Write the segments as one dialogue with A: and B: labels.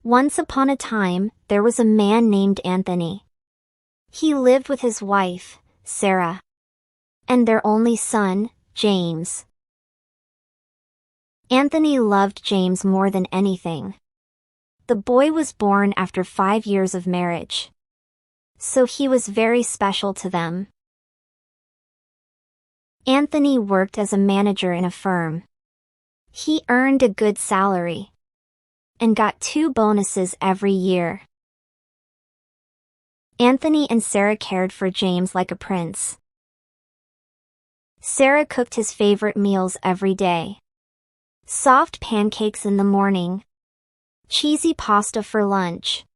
A: Once upon a time, there was a man named Anthony. He lived with his wife, Sarah, and their only son, James. Anthony loved James more than anything. The boy was born after 5 years of marriage, so he was very special to them. Anthony worked as a manager in a firm. He earned a good salary and got 2 bonuses every year. Anthony and Sarah cared for James like a prince. Sarah cooked his favorite meals every day. Soft pancakes in the morning, cheesy pasta for lunch,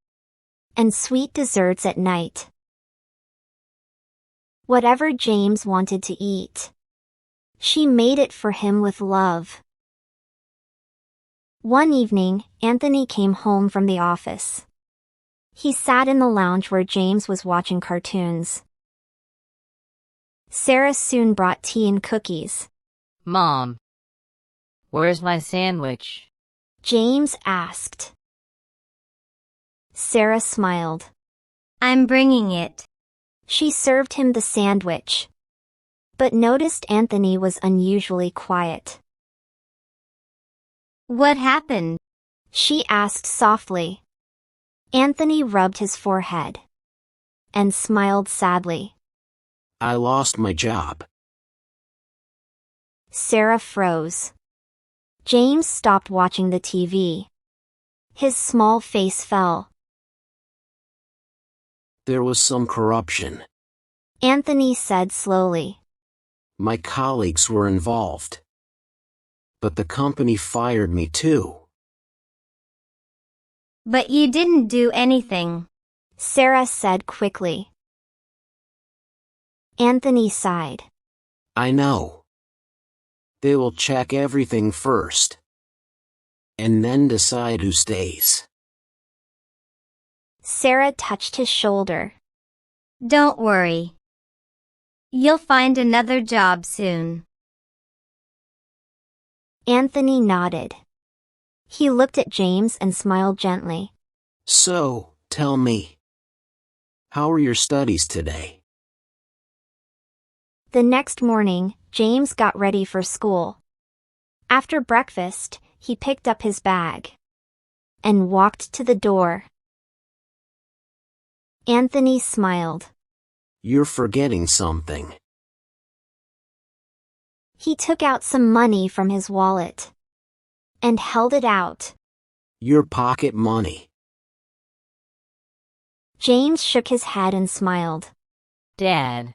A: and sweet desserts at night. Whatever James wanted to eat, she made it for him with love. One evening, Anthony came home from the office. He sat in the lounge where James was watching cartoons. Sarah soon brought tea and cookies.
B: Mom, where's my sandwich?
A: James asked. Sarah smiled.
C: I'm bringing it.
A: She served him the sandwich, but noticed Anthony was unusually quiet.
C: What happened?
A: She asked softly. Anthony rubbed his forehead and smiled sadly.
D: I lost my job.
A: Sarah froze. James stopped watching the TV. His small face fell.
D: There was some corruption.
A: Anthony said slowly.
D: My colleagues were involved. But the company fired me too.
C: But you didn't do anything,
A: Sarah said quickly. Anthony sighed.
D: I know. They will check everything first, and then decide who stays.
A: Sarah touched his shoulder.
C: Don't worry. You'll find another job soon.
A: Anthony nodded. He looked at James and smiled gently.
D: So, tell me, how are your studies today?
A: The next morning, James got ready for school. After breakfast, he picked up his bag and walked to the door. Anthony smiled.
D: You're forgetting something.
A: He took out some money from his wallet and held it out.
D: Your pocket money.
A: James shook his head and smiled.
B: Dad,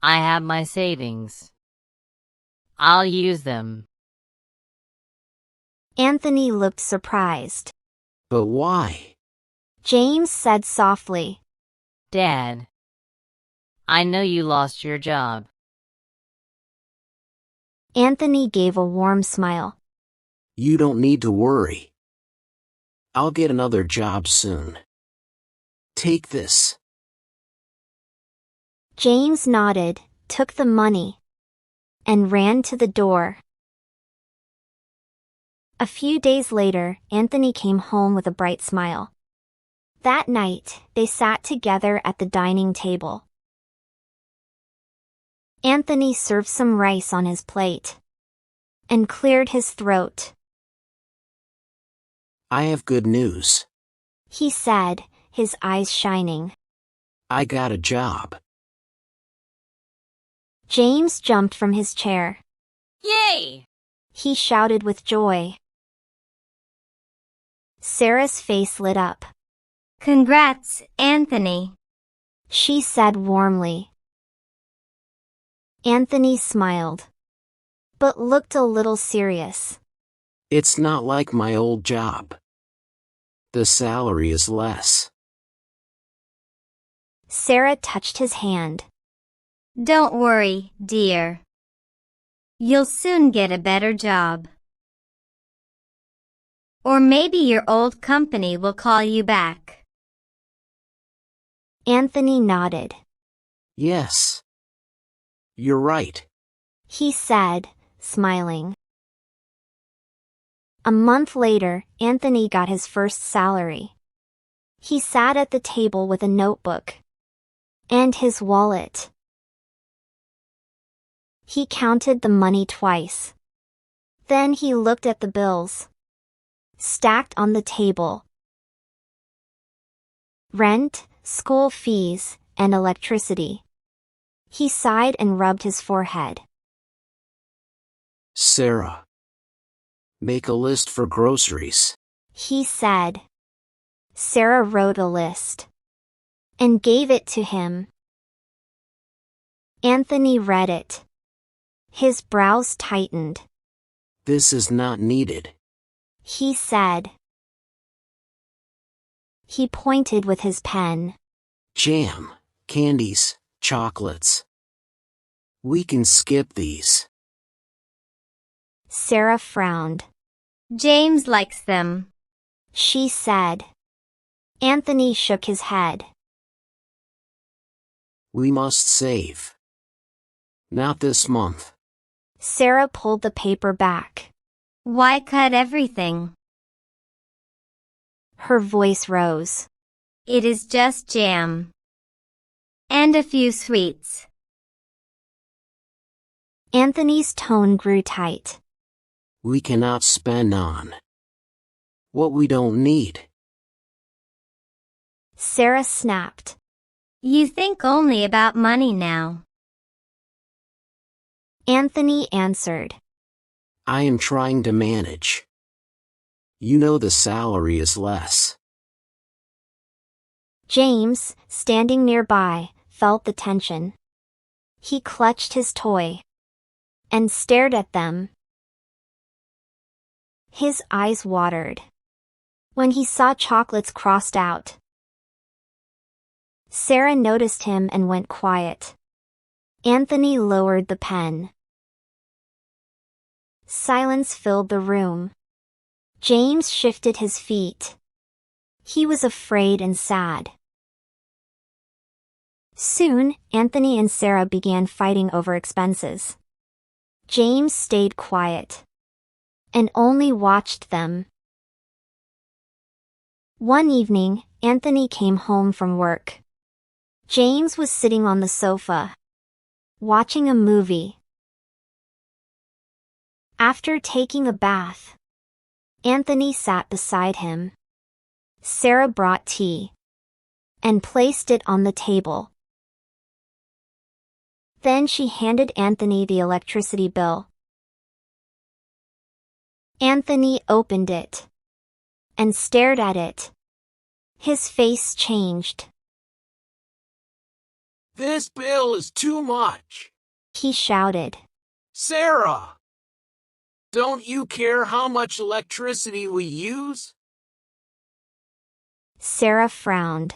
B: I have my savings. I'll use them.
A: Anthony looked surprised.
D: But why?
A: James said softly.
B: Dad, I know you lost your job.
A: Anthony gave a warm smile.
D: You don't need to worry. I'll get another job soon. Take this.
A: James nodded, took the money, and ran to the door. A few days later, Anthony came home with a bright smile. That night, they sat together at the dining table. Anthony served some rice on his plate and cleared his throat.
D: I have good news.
A: He said, his eyes shining.
D: I got a job.
A: James jumped from his chair.
B: Yay!
A: He shouted with joy. Sarah's face lit up.
C: Congrats, Anthony.
A: She said warmly. Anthony smiled, but looked a little serious.
D: It's not like my old job. The salary is less.
A: Sarah touched his hand.
C: Don't worry, dear. You'll soon get a better job. Or maybe your old company will call you back.
A: Anthony nodded.
D: Yes. You're right.
A: He said, smiling. A month later, Anthony got his first salary. He sat at the table with a notebook and his wallet. He counted the money twice. Then he looked at the bills stacked on the table. Rent, school fees, and electricity. He sighed and rubbed his forehead.
D: Sarah, make a list for groceries.
A: He said. Sarah wrote a list and gave it to him. Anthony read it. His brows tightened.
D: This is not needed.
A: He said. He pointed with his pen.
D: Jam, candies, chocolates. We can skip these.
A: Sarah frowned.
C: James likes them.
A: She said. Anthony shook his head.
D: We must save. Not this month.
A: Sarah pulled the paper back.
C: Why cut everything?
A: Her voice rose.
C: It is just jam. And a few sweets.
A: Anthony's tone grew tight.
D: We cannot spend on what we don't need.
A: Sarah snapped.
C: You think only about money now.
A: Anthony answered.
D: I am trying to manage. You know the salary is less.
A: James, standing nearby, felt the tension. He clutched his toy and stared at them. His eyes watered when he saw chocolates crossed out. Sarah noticed him and went quiet. Anthony lowered the pen. Silence filled the room. James shifted his feet. He was afraid and sad. Soon, Anthony and Sarah began fighting over expenses. James stayed quiet and only watched them. One evening, Anthony came home from work. James was sitting on the sofa, watching a movie. After taking a bath, Anthony sat beside him. Sarah brought tea and placed it on the table. Then she handed Anthony the electricity bill. Anthony opened it and stared at it. His face changed.
D: This bill is too much.
A: He shouted.
D: Sarah, don't you care how much electricity we use?
A: Sarah frowned.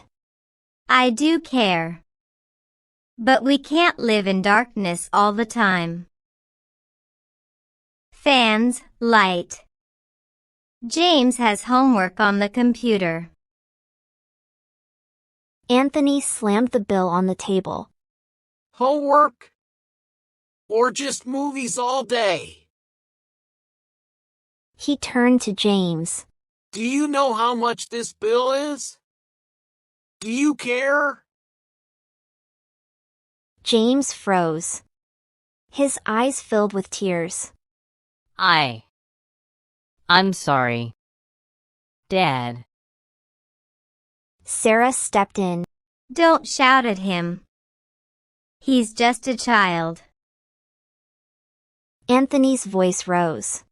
C: I do care. But we can't live in darkness all the time. Fans, light. James has homework on the computer.
A: Anthony slammed the bill on the table.
D: Homework? Or just movies all day?
A: He turned to James.
D: Do you know how much this bill is? Do you care?
A: James froze. His eyes filled with tears.
B: I'm sorry, Dad.
A: Sarah stepped in.
C: Don't shout at him. He's just a child.
A: Anthony's voice rose.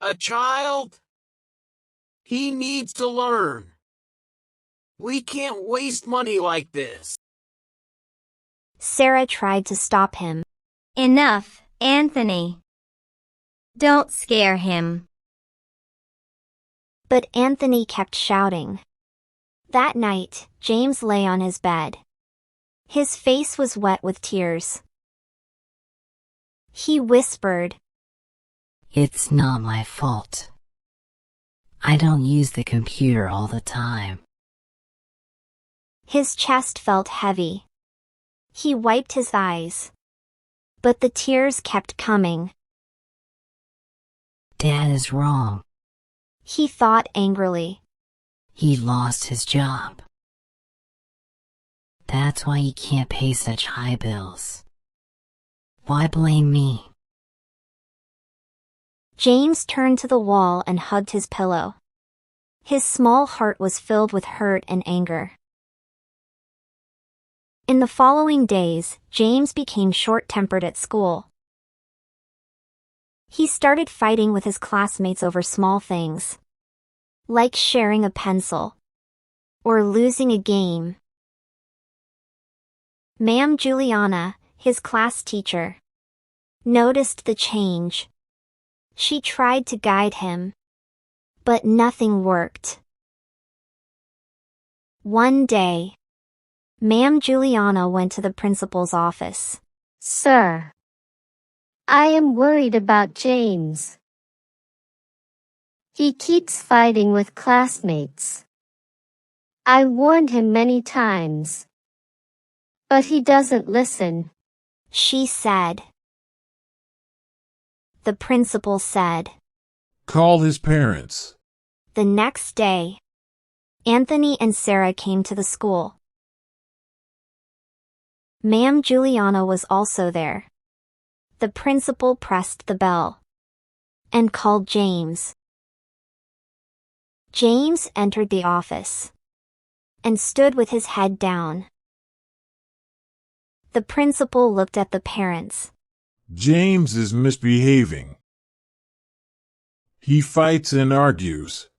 D: A child? He needs to learn. We can't waste money like this.
A: Sarah tried to stop him.
C: Enough, Anthony. Don't scare him.
A: But Anthony kept shouting. That night, James lay on his bed. His face was wet with tears. He whispered.
B: It's not my fault. I don't use the computer all the time.
A: His chest felt heavy. He wiped his eyes. But the tears kept coming.
B: Dad is wrong.
A: he thought angrily.
B: He lost his job. That's why he can't pay such high bills. Why blame me?
A: James turned to the wall and hugged his pillow. His small heart was filled with hurt and anger. In the following days, James became short-tempered at school. He started fighting with his classmates over small things, like sharing a pencil or losing a game. Ma'am Juliana, his class teacher, noticed the change. She tried to guide him, but nothing worked. One day, Ma'am Juliana went to the principal's office.
C: Sir, I am worried about James. He keeps fighting with classmates. I warned him many times, but he doesn't listen,
A: she said. The principal said.
E: Call his parents.
A: The next day, Anthony and Sarah came to the school. Ma'am Juliana was also there. The principal pressed the bell and called James. James entered the office and stood with his head down. The principal looked at the parents.
E: James is misbehaving. He fights and argues.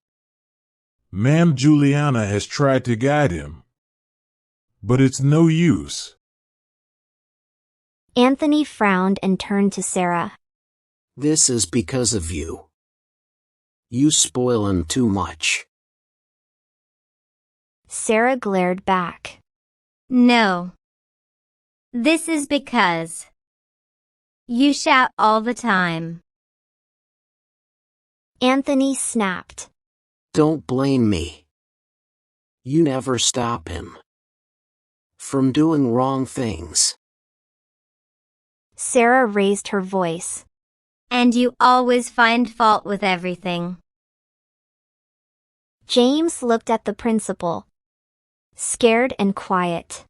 E: Ma'am Juliana has tried to guide him, but it's no use.
A: Anthony frowned and turned to Sarah.
D: This is because of you. You spoil him too much.
A: Sarah glared back.
C: No. This is because you shout all the time.
A: Anthony snapped.
D: Don't blame me. You never stop him from doing wrong things.
A: Sarah raised her voice.
C: And you always find fault with everything.
A: James looked at the principal, scared and quiet.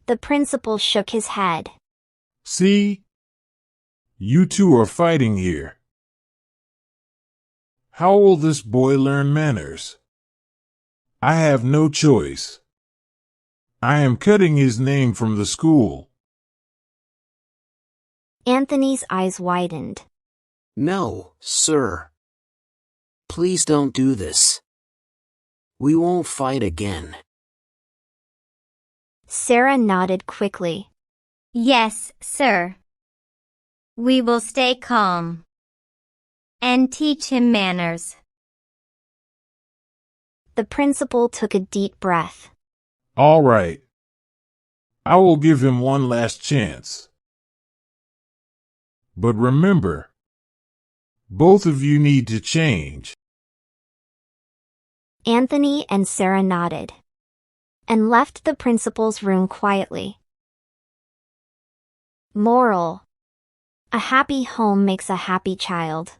A: The principal shook his head.
E: See? You two are fighting here. How will this boy learn manners? I have no choice. I am cutting his name from the school.
A: Anthony's eyes widened.
D: No, sir. Please don't do this. We won't fight again.
A: Sarah nodded quickly.
C: Yes, sir. We will stay calm and teach him manners.
A: The principal took a deep breath.
E: All right. I will give him one last chance. But remember, both of you need to change.
A: Anthony and Sarah nodded and left the principal's room quietly. Moral: a happy home makes a happy child.